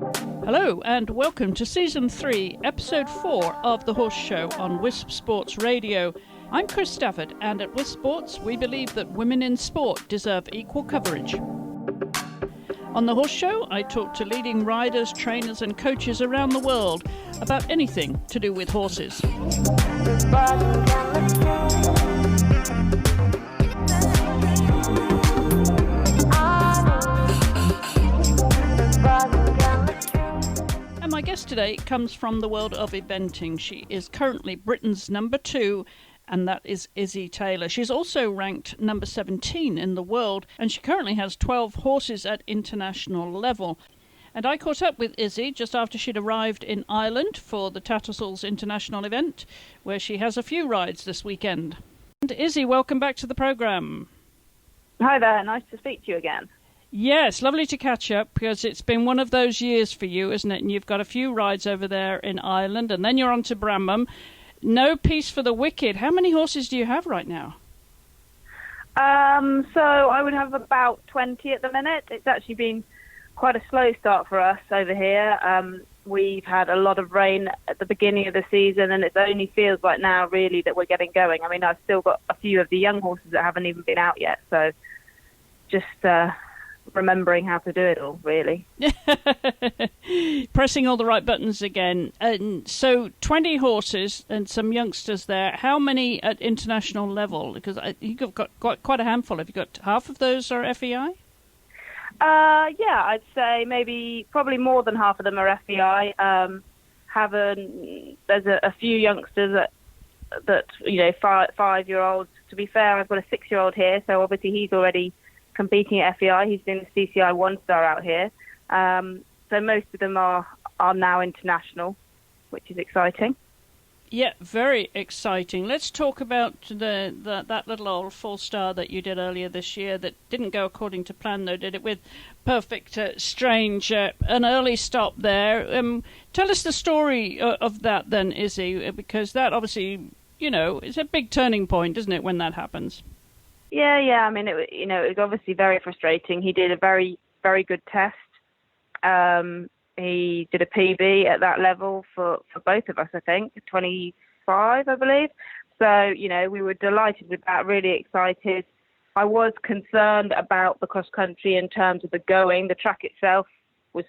Hello and welcome to Season 3, Episode 4 of The Horse Show on Wisp Sports Radio. I'm Chris Stafford, and at Wisp Sports we believe that women in sport deserve equal coverage. On The Horse Show I talk to leading riders, trainers and coaches around the world about anything to do with horses. My guest today comes from the world of eventing. She is currently Britain's number 2, and that is Izzy Taylor. She's also ranked number 17 in the world, and she currently has 12 horses at international level. And I caught up with Izzy just after she'd arrived in Ireland for the Tattersalls international event, where she has a few rides this weekend. And Izzy, welcome back to the programme. Hi there, nice to speak to you again. Yes, lovely to catch up, because it's been one of those years for you, isn't it? And you've got a few rides over there in Ireland, and then you're on to Bramham. No peace for the wicked. How many horses do you have right now? So I would have about 20 at the minute. It's actually been quite a slow start for us over here. We've had a lot of rain at the beginning of the season, and it only feels like now really that we're getting going. I mean, I've still got a few of the young horses that haven't even been out yet, so just remembering how to do it all, really. Pressing all the right buttons again. And so 20 horses and some youngsters there. How many at international level? Because you've got quite a handful. Have you got half of those are FEI? Yeah, I'd say probably more than half of them are FEI. There's a few youngsters that 5-year-olds. To be fair, I've got a 6-year-old here, so obviously he's already competing at FEI. He's doing the CCI 1-star out here. So most of them are now international, which is exciting. Yeah, very exciting. Let's talk about that little old 4-star that you did earlier this year that didn't go according to plan, though, did it? With Perfect Strange, an early stop there. Tell us the story of that then, Izzy, because that obviously, is a big turning point, isn't it, when that happens? Yeah. I mean, it was obviously very frustrating. He did a very, very good test. He did a PB at that level for both of us, I think, 25, I believe. So, we were delighted with that, really excited. I was concerned about the cross country in terms of the going. The track itself was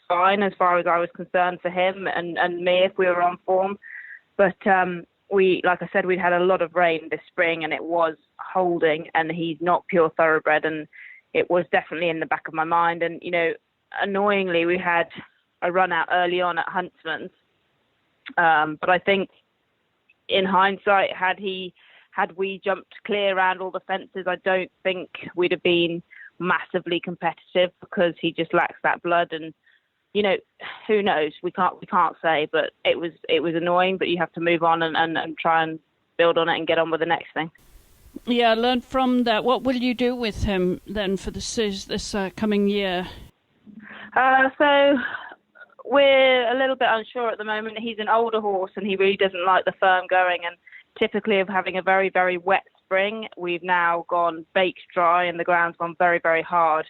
fine as far as I was concerned for him and me if we were on form. But like I said, we'd had a lot of rain this spring and it was holding, and he's not pure thoroughbred, and it was definitely in the back of my mind. And, annoyingly, we had a run out early on at Huntsman's. But I think in hindsight, had we jumped clear around all the fences, I don't think we'd have been massively competitive, because he just lacks that blood. And, who knows? We can't say, but it was annoying, but you have to move on and try and build on it and get on with the next thing. Yeah, learn from that. What will you do with him then for this coming year? So we're a little bit unsure at the moment. He's an older horse and he really doesn't like the firm going, and typically of having a very, very wet spring, we've now gone baked dry and the ground's gone very, very hard.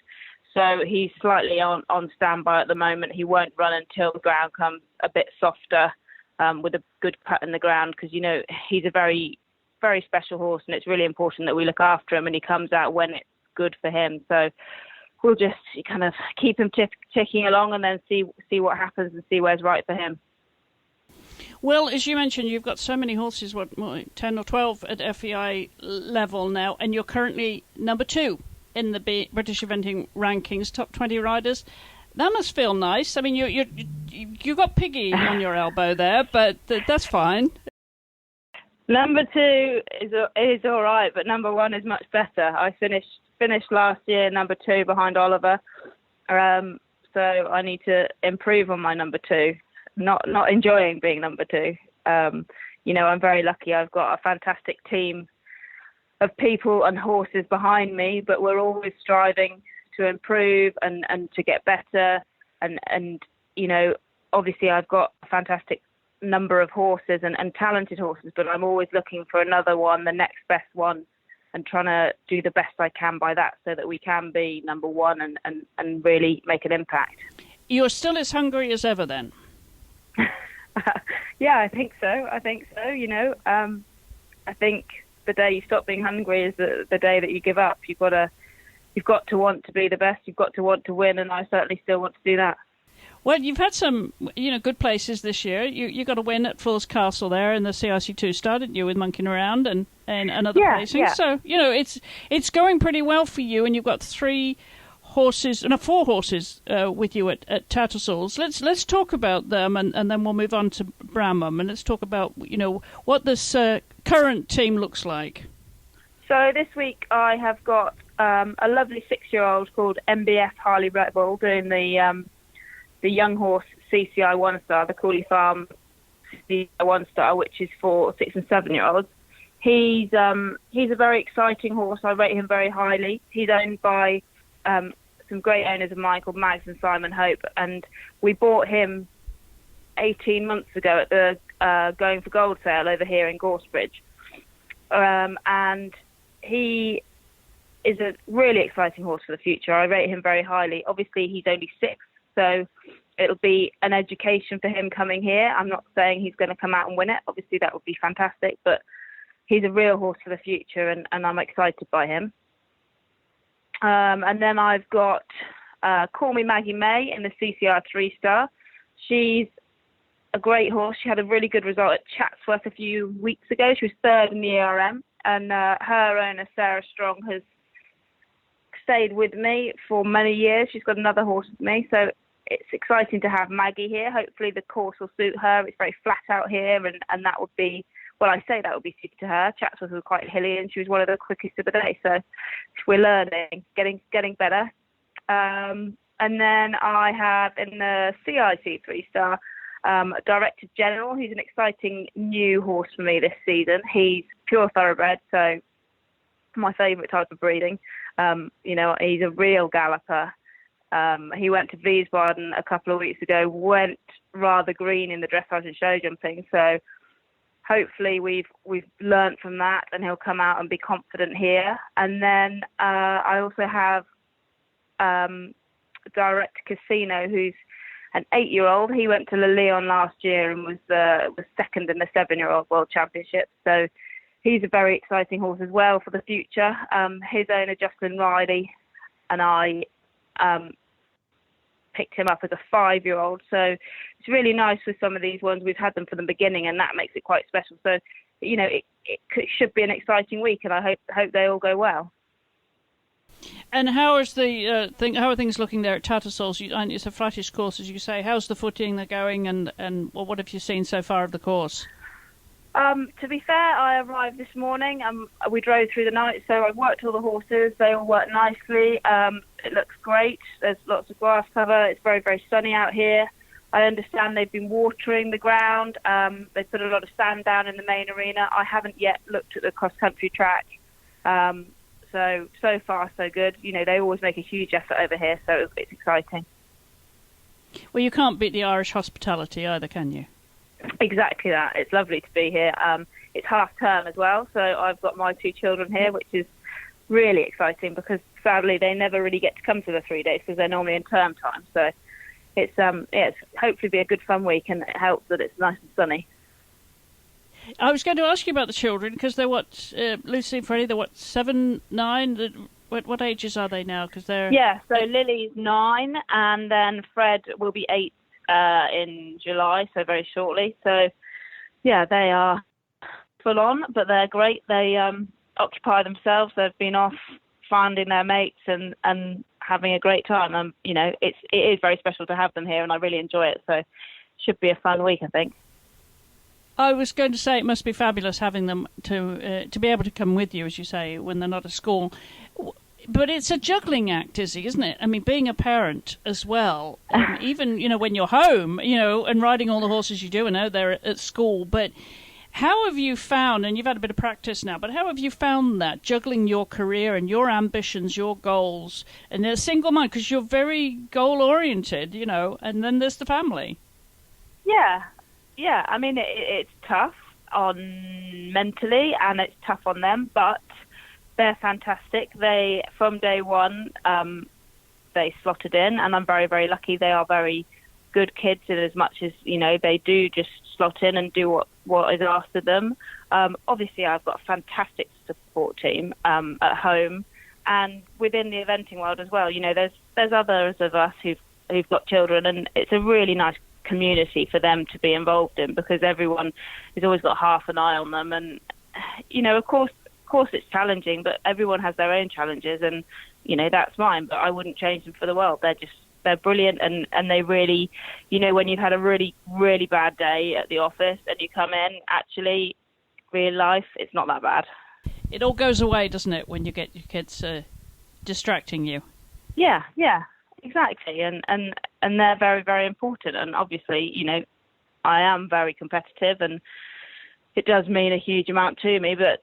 So he's slightly on standby at the moment. He won't run until the ground comes a bit softer, with a good cut in the ground, because, he's a very, very special horse, and it's really important that we look after him and he comes out when it's good for him. So we'll just kind of keep him ticking along and then see what happens and see where's right for him. Well, as you mentioned, you've got so many horses, 10 or 12 at FEI level now, and you're currently number 2 in the British eventing rankings, top 20 riders. That must feel nice. I mean, you got Piggy on your elbow there, but that's fine. Number 2 is all right, but number 1 is much better. I finished last year number 2 behind Oliver, so I need to improve on my number 2. Not enjoying being number 2. I'm very lucky. I've got a fantastic team of people and horses behind me, but we're always striving to improve and to get better. And obviously I've got a fantastic number of horses and talented horses, but I'm always looking for another one, the next best one, and trying to do the best I can by that so that we can be number 1 and really make an impact. You're still as hungry as ever then? Yeah, I think so. I think the day you stop being hungry is the day that you give up. You've got to want to be the best. You've got to want to win, and I certainly still want to do that. Well, you've had some, good places this year. You got a win at Floors Castle there in the CIC2 star, didn't you, with Monkeying Around and other placings. Yeah. So, it's going pretty well for you, and you've got 4 horses with you at Tattersalls. Let's talk about them, and then we'll move on to Bramham, and let's talk about, what this current team looks like. So this week I have got a lovely 6-year-old called MBF Harley Rebel doing the young horse CCI 1-star, the Cooley Farm CCI 1-star, which is for 6 and 7-year-olds. He's a very exciting horse. I rate him very highly. He's owned by some great owners of mine called Mags and Simon Hope, and we bought him 18 months ago at the Going for Gold sale over here in Gorsebridge. And he is a really exciting horse for the future. I rate him very highly. Obviously, he's only 6, so it'll be an education for him coming here. I'm not saying he's going to come out and win it. Obviously, that would be fantastic, but he's a real horse for the future, and I'm excited by him. And then I've got Call Me Maggie May in the CCR 3-star. She's a great horse. She had a really good result at Chatsworth a few weeks ago. She was 3rd in the ERM, and her owner, Sarah Strong, has stayed with me for many years. She's got another horse with me, so it's exciting to have Maggie here. Hopefully the course will suit her. It's very flat out here, and that would be, well, I say that would be suited to her. Chatsworth was quite hilly, and she was one of the quickest of the day, so we're learning, getting better. And then I have in the CIC 3-star Director General. He's an exciting new horse for me this season. He's pure thoroughbred, so my favourite type of breeding. He's a real galloper. He went to Wiesbaden a couple of weeks ago, went rather green in the dressage and show jumping, so hopefully we've learnt from that, and he'll come out and be confident here. And then I also have Direct Casino, who's an 8-year-old. He went to Le Lyon last year and was 2nd in the 7-year-old World Championship. So he's a very exciting horse as well for the future. His owner, Justin Riley, and I picked him up as a 5-year-old. So it's really nice with some of these ones. We've had them from the beginning, and that makes it quite special. So, it should be an exciting week, and I hope they all go well. And how is how are things looking there at Tattersalls? It's a flattish course, as you say. How's the footing they're going, and what have you seen so far of the course? To be fair, I arrived this morning. We drove through the night, so I worked all the horses. They all worked nicely. It looks great. There's lots of grass cover. It's very, very sunny out here. I understand they've been watering the ground. They put a lot of sand down in the main arena. I haven't yet looked at the cross-country track. So far, so good. They always make a huge effort over here, so it's exciting. Well, you can't beat the Irish hospitality either, can you? Exactly that. It's lovely to be here. It's half term as well, so I've got my 2 children here, which is really exciting because sadly they never really get to come to the 3 days because they're normally in term time. So it's hopefully be a good fun week, and it helps that it's nice and sunny. I was going to ask you about the children because they're Lucy and Freddie, they're 7, 9. What ages are they now? Because they're so Lily's 9, and then Fred will be 8 in July, so very shortly. So yeah, they are full on, but they're great. They occupy themselves. They've been off finding their mates and having a great time. It is very special to have them here, and I really enjoy it. So it should be a fun week, I think. I was going to say it must be fabulous having them to be able to come with you, as you say, when they're not at school. But it's a juggling act, Izzy, isn't it? I mean, being a parent as well, even, when you're home, and riding all the horses you do, and they're at school. But how have you found, and you've had a bit of practice now, but how have you found that, juggling your career and your ambitions, your goals, and a single mind, because you're very goal-oriented, and then there's the family. Yeah. I mean, it's tough on mentally, and it's tough on them, but they're fantastic. They, from day one, they slotted in, and I'm very, very lucky. They are very good kids in as much as, you know, they do just slot in and do what is asked of them. Obviously, I've got a fantastic support team at home and within the eventing world as well. You know, there's others of us who've got children, and it's a really nice community for them to be involved in, because everyone has always got half an eye on them. And, you know, of course it's challenging, but everyone has their own challenges, and, you know, that's mine, but I wouldn't change them for the world. They're brilliant, and they really, you know, when you've had a really, really bad day at the office and you come in, actually, real life, it's not that bad. It all goes away, doesn't it, when you get your kids distracting you? Yeah, exactly. And they're very, very important. And obviously, you know, I am very competitive, and it does mean a huge amount to me. But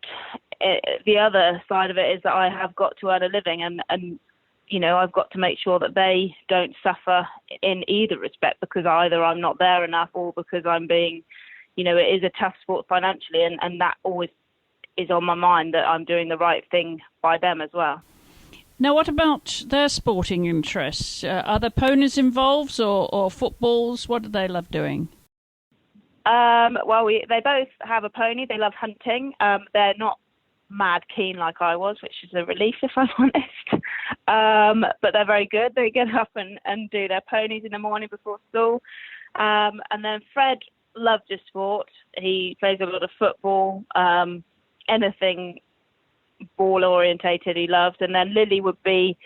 the other side of it is that I have got to earn a living, and you know, I've got to make sure that they don't suffer in either respect, because either I'm not there enough or because I'm being, you know, it is a tough sport financially, and that always is on my mind, that I'm doing the right thing by them as well. Now, what about their sporting interests? Are there ponies involved or footballs? What do they love doing? Well, they both have a pony. They love hunting. They're not mad keen like I was, which is a relief if I'm honest. But they're very good. They get up and do their ponies in the morning before school. And then Fred loves his sport. He plays a lot of football, anything ball orientated he loves. And then Lily would be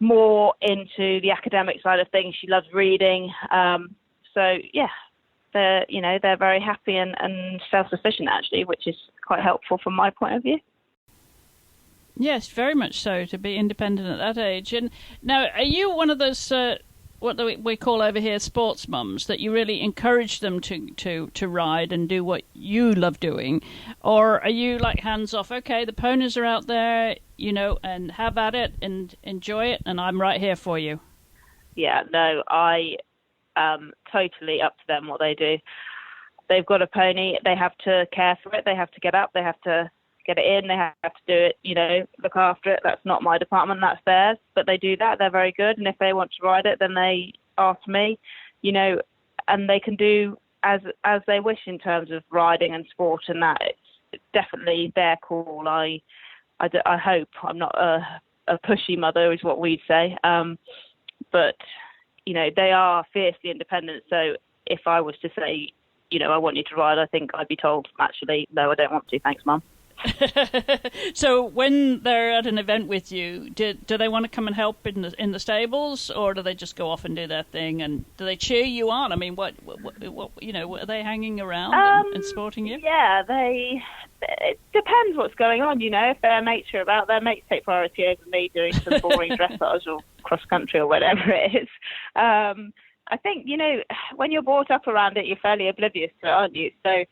more into the academic side of things. She loves reading. So yeah, they're very happy and self-sufficient actually, which is quite helpful from my point of view. Yes, very much so, to be independent at that age. And now, are you one of those what we call over here sports mums, that you really encourage them to ride and do what you love doing, or are you like hands off? Okay, the ponies are out there, you know, and have at it and enjoy it, and I'm right here for you. Yeah, no, I totally up to them what they do. They've got a pony, they have to care for it, they have to get up, they have to get it in, they have to do it, you know, look after it. That's not my department, that's theirs, but they do that. They're very good, and if they want to ride it, then they ask me, you know, and they can do as they wish in terms of riding and sport, and that it's definitely their call. I hope I'm not a pushy mother, is what we'd say, but you know, they are fiercely independent. So if I was to say, you know, I want you to ride, I think I'd be told, actually, no, I don't want to, thanks, Mum. So when they're at an event with you, do they want to come and help in the stables, or do they just go off and do their thing? And do they cheer you on? I mean, what you know, are they hanging around and supporting you? Yeah, it depends what's going on. You know, if their mates are about, their mates take priority over me doing some boring dressage or cross country or whatever it is. I think, you know, when you're brought up around it, you're fairly oblivious to it, aren't you? So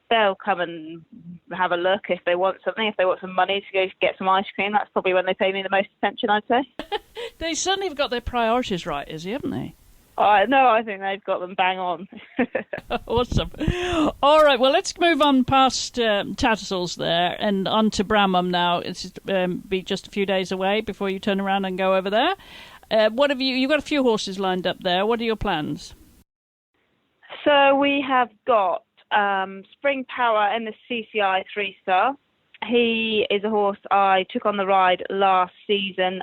they'll come and have a look if they want something. If they want some money to go get some ice cream, that's probably when they pay me the most attention, I'd say. They certainly have got their priorities right, Izzy, haven't they? No, I think they've got them bang on. Awesome. All right, well, let's move on past Tattersalls there and on to Bramham now. It's be just a few days away before you turn around and go over there. What have you've got a few horses lined up there. What are your plans? So we have got Spring Power in the CCI 3-star. He is a horse I took on the ride last season.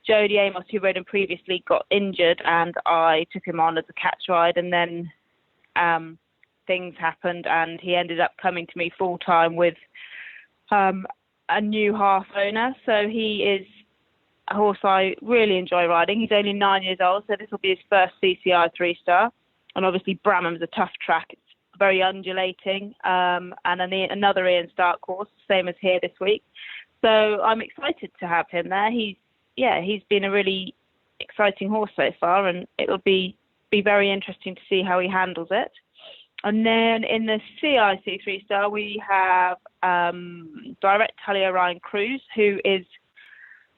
Jodie Amos, who rode him previously, got injured, and I took him on as a catch ride, and then things happened, and he ended up coming to me full-time with a new half owner. So he is a horse I really enjoy riding. He's only 9 years old, so this will be his first CCI 3-star. And obviously Bramham's a tough track. It's very undulating, and another Ian Stark course, same as here this week. So I'm excited to have him there. He's been a really exciting horse so far, and it'll be very interesting to see how he handles it. And then in the CIC 3-star, we have Direct Tully Ryan Cruz, who is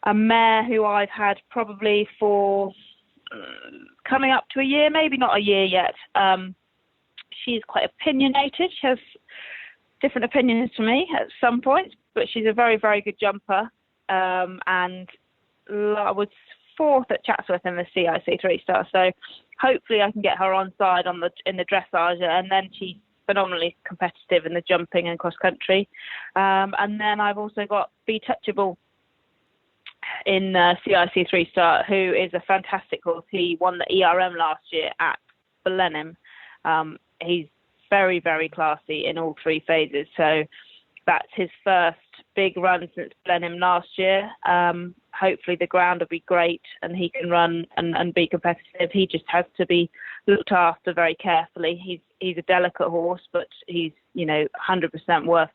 a mare who I've had probably for coming up to a year, maybe not a year yet. She's quite opinionated. She has different opinions to me at some points, but she's a very, very good jumper. And I was fourth at Chatsworth in the CIC3 star. So hopefully I can get her on side in the dressage, and then she's phenomenally competitive in the jumping and cross country. And then I've also got Be Touchable in CIC3 star, who is a fantastic horse. He won the ERM last year at Blenheim. He's very, very classy in all three phases. So that's his first big run since Blenheim last year. Hopefully the ground will be great and he can run and be competitive. He just has to be looked after very carefully. He's a delicate horse, but he's, 100% worth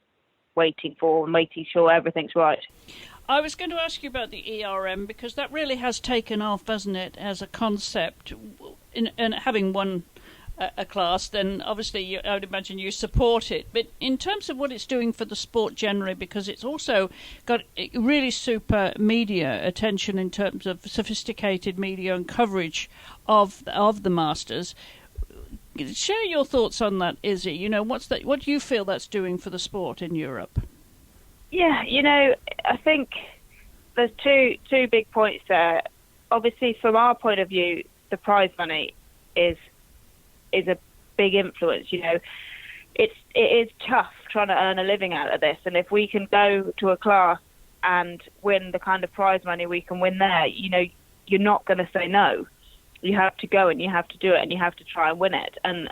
waiting for and making sure everything's right. I was going to ask you about the ERM, because that really has taken off, hasn't it, as a concept. And having won a class, then obviously I would imagine you support it. But in terms of what it's doing for the sport generally, because it's also got really super media attention in terms of sophisticated media and coverage of the Masters. Share your thoughts on that, Izzy. What do you feel that's doing for the sport in Europe? Yeah, I think there's two big points there. Obviously, from our point of view, the prize money is a big influence. It is tough trying to earn a living out of this, and if we can go to a class and win the kind of prize money we can win there, you're not going to say no. You have to go and you have to do it and you have to try and win it, and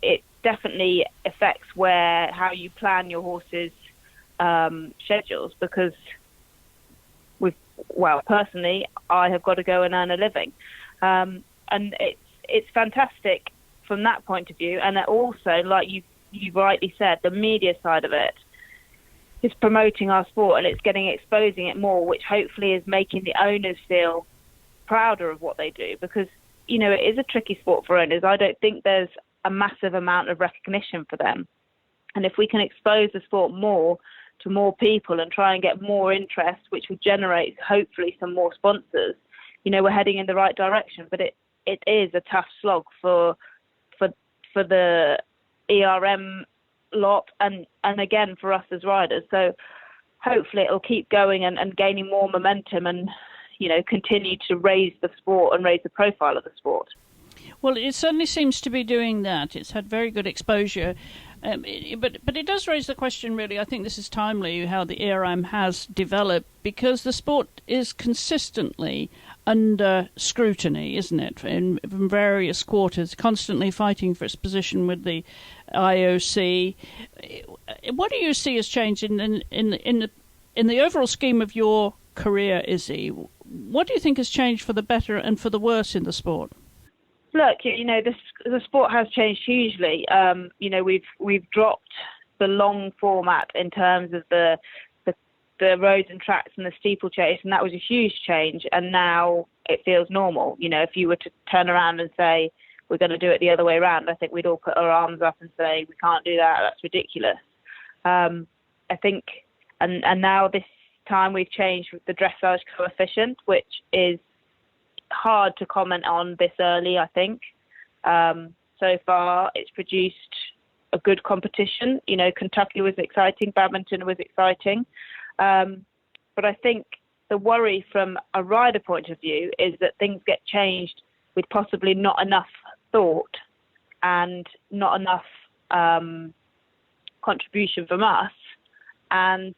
it definitely affects how you plan your horses' schedules, because personally, I have got to go and earn a living, and it's fantastic from that point of view. And also, like you rightly said, the media side of it is promoting our sport, and it's exposing it more, which hopefully is making the owners feel prouder of what they do, because it is a tricky sport for owners. I don't think there's a massive amount of recognition for them, and if we can expose the sport more to more people and try and get more interest, which will generate hopefully some more sponsors, we're heading in the right direction. But it is a tough slog for the ERM lot and again for us as riders. So hopefully it'll keep going and gaining more momentum and continue to raise the sport and raise the profile of the sport. Well, it certainly seems to be doing that. It's had very good exposure. But it does raise the question, really, I think this is timely, how the ERM has developed, because the sport is consistently under scrutiny, isn't it, from various quarters, constantly fighting for its position with the IOC. What do you see as changed in the overall scheme of your career, Izzy? What do you think has changed for the better and for the worse in the sport? Look, the sport has changed hugely. We've dropped the long format in terms of the roads and tracks and the steeplechase, and that was a huge change. And now it feels normal. If you were to turn around and say we're going to do it the other way around, I think we'd all put our arms up and say we can't do that. That's ridiculous. I think, and now this time we've changed the dressage coefficient, which is hard to comment on this early, I think. So far, it's produced a good competition. Kentucky was exciting, Badminton was exciting. But I think the worry from a rider point of view is that things get changed with possibly not enough thought and not enough contribution from us. And,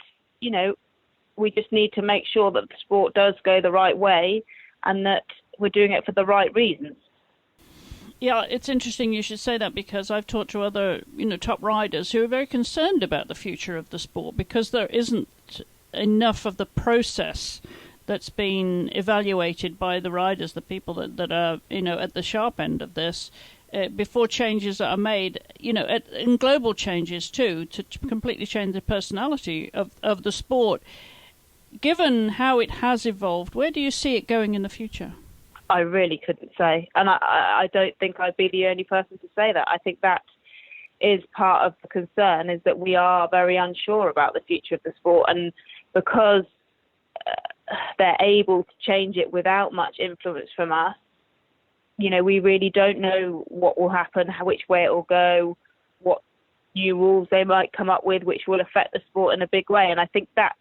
we just need to make sure that the sport does go the right way and that we're doing it for the right reasons. Yeah, it's interesting you should say that, because I've talked to other, top riders who are very concerned about the future of the sport, because there isn't enough of the process that's been evaluated by the riders, the people that are, at the sharp end of this, before changes are made, and global changes too, to completely change the personality of the sport. Given how it has evolved, where do you see it going in the future? I really couldn't say. And I don't think I'd be the only person to say that. I think that is part of the concern, is that we are very unsure about the future of the sport. And because they're able to change it without much influence from us, we really don't know what will happen, which way it will go, what new rules they might come up with, which will affect the sport in a big way. And I think that's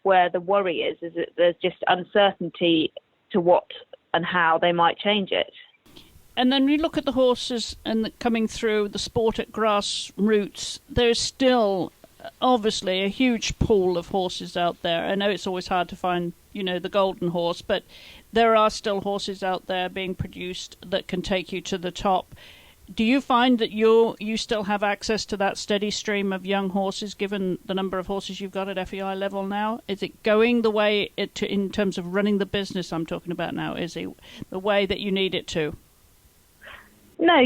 where the worry is that there's just uncertainty to what and how they might change it. And then you look at the horses and coming through the sport at grassroots, there's still obviously a huge pool of horses out there. I know it's always hard to find, the golden horse, but there are still horses out there being produced that can take you to the top. Do you find that you still have access to that steady stream of young horses, given the number of horses you've got at FEI level now? Is it going the way in terms of running the business I'm talking about now, is it the way that you need it to? No,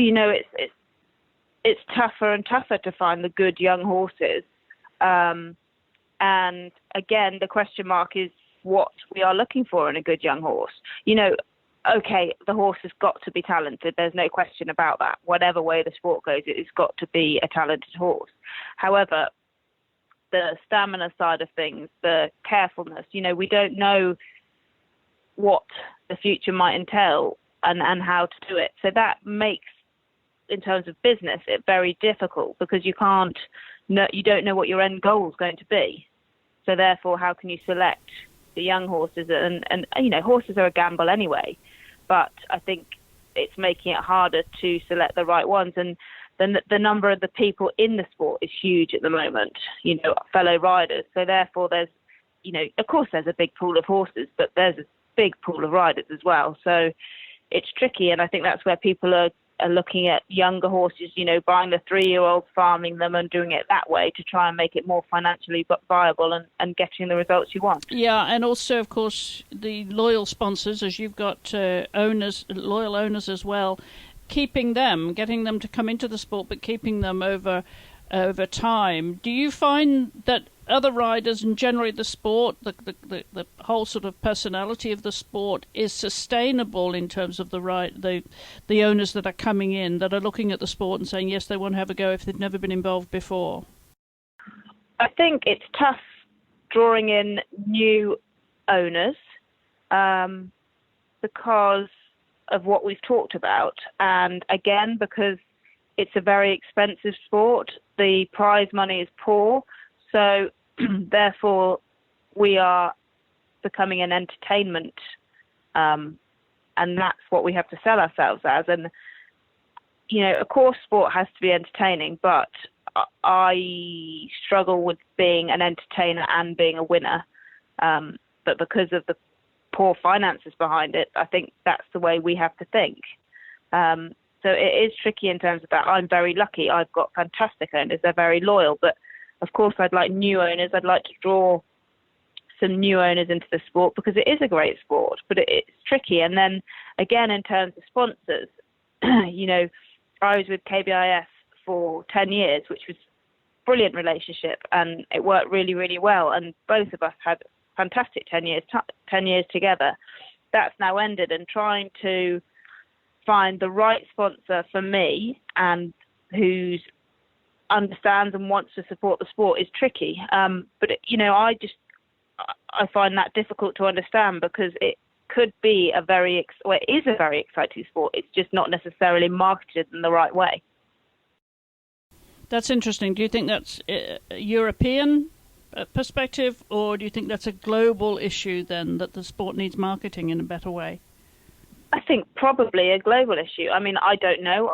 it's tougher and tougher to find the good young horses. And again, the question mark is what we are looking for in a good young horse. Okay, the horse has got to be talented. There's no question about that. Whatever way the sport goes, it's got to be a talented horse. However, the stamina side of things, the carefulness, we don't know what the future might entail and how to do it. So that makes, in terms of business, it very difficult because you don't know what your end goal is going to be. So therefore, how can you select the young horses? And horses are a gamble anyway, but I think it's making it harder to select the right ones. And the number of the people in the sport is huge at the moment, fellow riders. So therefore, there's, of course there's a big pool of horses, but there's a big pool of riders as well. So it's tricky, and I think that's where people are looking at younger horses, buying the 3-year-olds, farming them and doing it that way to try and make it more financially viable and getting the results you want. Yeah, and also, of course, the loyal sponsors, as you've got loyal owners as well, getting them to come into the sport, but keeping them over time. Do you find that other riders and generally the sport, the whole sort of personality of the sport is sustainable in terms of the owners that are coming in, that are looking at the sport and saying, yes, they want to have a go if they've never been involved before? I think it's tough drawing in new owners because of what we've talked about. And again, because it's a very expensive sport, the prize money is poor. So therefore, we are becoming an entertainment, and that's what we have to sell ourselves as. And, of course, sport has to be entertaining, but I struggle with being an entertainer and being a winner. But because of the poor finances behind it, I think that's the way we have to think. So it is tricky in terms of that. I'm very lucky. I've got fantastic owners. They're very loyal, but of course, I'd like new owners. I'd like to draw some new owners into the sport because it is a great sport, but it's tricky. And then, again, in terms of sponsors, I was with KBIS for 10 years, which was a brilliant relationship, and it worked really, really well. And both of us had fantastic 10 years together. That's now ended, and trying to find the right sponsor for me and who's understands and wants to support the sport is tricky. But I find that difficult to understand because it could be it is a very exciting sport. It's just not necessarily marketed in the right way. That's interesting. Do you think that's a European perspective, or do you think that's a global issue then, that the sport needs marketing in a better way? I think probably a global issue. I mean, I don't know.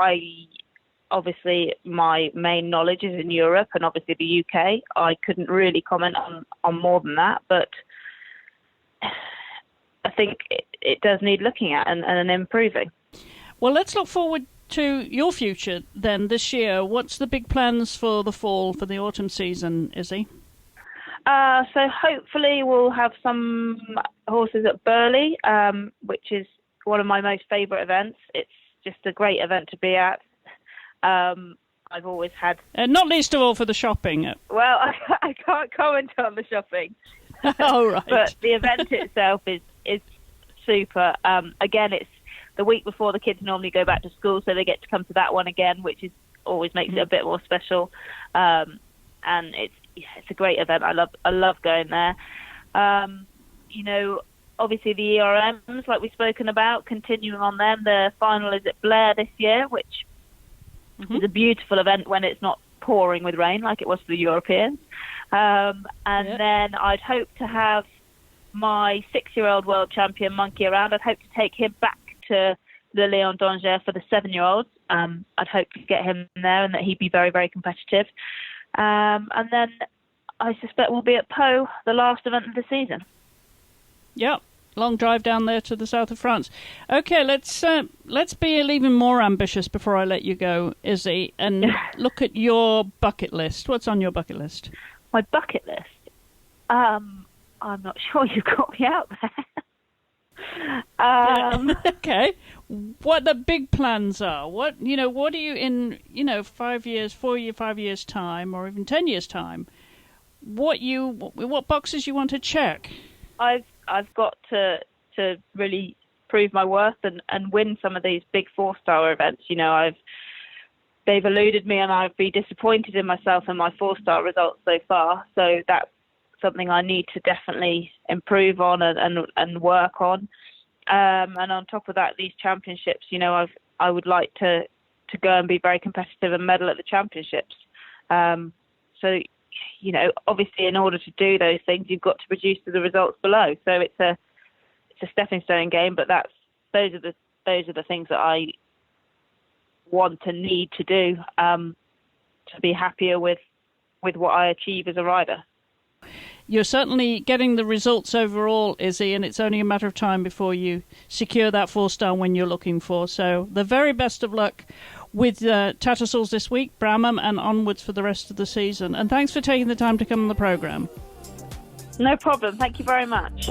Obviously, my main knowledge is in Europe and obviously the UK. I couldn't really comment on more than that, but I think it does need looking at and improving. Well, let's look forward to your future then this year. What's the big plans for the fall, for the autumn season, Izzy? So hopefully we'll have some horses at Burley, which is one of my most favourite events. It's just a great event to be at. I've always had... not least of all for the shopping. Well, I can't comment on the shopping. Oh, right. But the event itself is super. Again, it's the week before the kids normally go back to school, so they get to come to that one again, which is always makes it a bit more special. And it's a great event. I love going there. Obviously the ERMs, like we've spoken about, continuing on them. The final is at Blair this year, which is a beautiful event when it's not pouring with rain like it was for the Europeans. Then I'd hope to have my 6-year-old world champion monkey around. I'd hope to take him back to the Léon d'Angers for the 7-year-olds. I'd hope to get him there and that he'd be very, very competitive. And then I suspect we'll be at Pau, the last event of the season. Yep. Long drive down there to the south of France. Okay, let's be even more ambitious before I let you go, Izzy, and look at your bucket list. What's on your bucket list? My bucket list? I'm not sure you've got me out there. Okay. What the big plans are? What are you in, 5 years, 5 years time, or even 10 years time? What boxes you want to check? I've got to really prove my worth and win some of these big 4-star events. They've eluded me, and I've been disappointed in myself and my 4-star results so far. So that's something I need to definitely improve on and work on. And on top of that, these championships, I would like to go and be very competitive and medal at the championships. So, obviously in order to do those things, you've got to produce the results below. So it's a stepping stone game, but those are the things that I want and need to do to be happier with what I achieve as a rider. You're certainly getting the results overall, Izzy, and it's only a matter of time before you secure that 4-star win you're looking for. So the very best of luck with Tattersalls this week, Bramham, and onwards for the rest of the season. And thanks for taking the time to come on the programme. No problem. Thank you very much.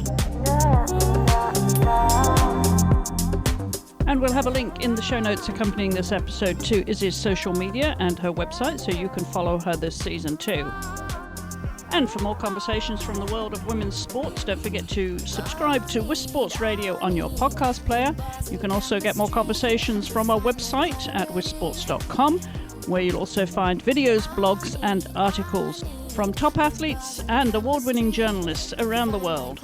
And we'll have a link in the show notes accompanying this episode to Izzy's social media and her website, so you can follow her this season too. And for more conversations from the world of women's sports, don't forget to subscribe to Wisp Sports Radio on your podcast player. You can also get more conversations from our website at wispsports.com, where you'll also find videos, blogs, and articles from top athletes and award-winning journalists around the world.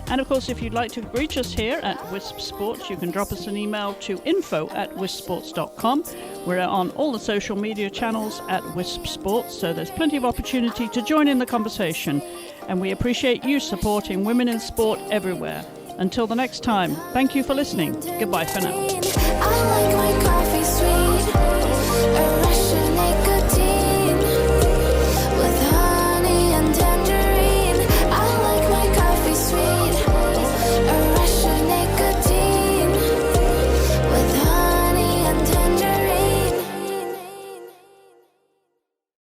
And of course, if you'd like to reach us here at Wisp Sports, you can drop us an email to info@wispsports.com. We're on all the social media channels at Wisp Sports, so there's plenty of opportunity to join in the conversation. And we appreciate you supporting women in sport everywhere. Until the next time, thank you for listening. Goodbye for now.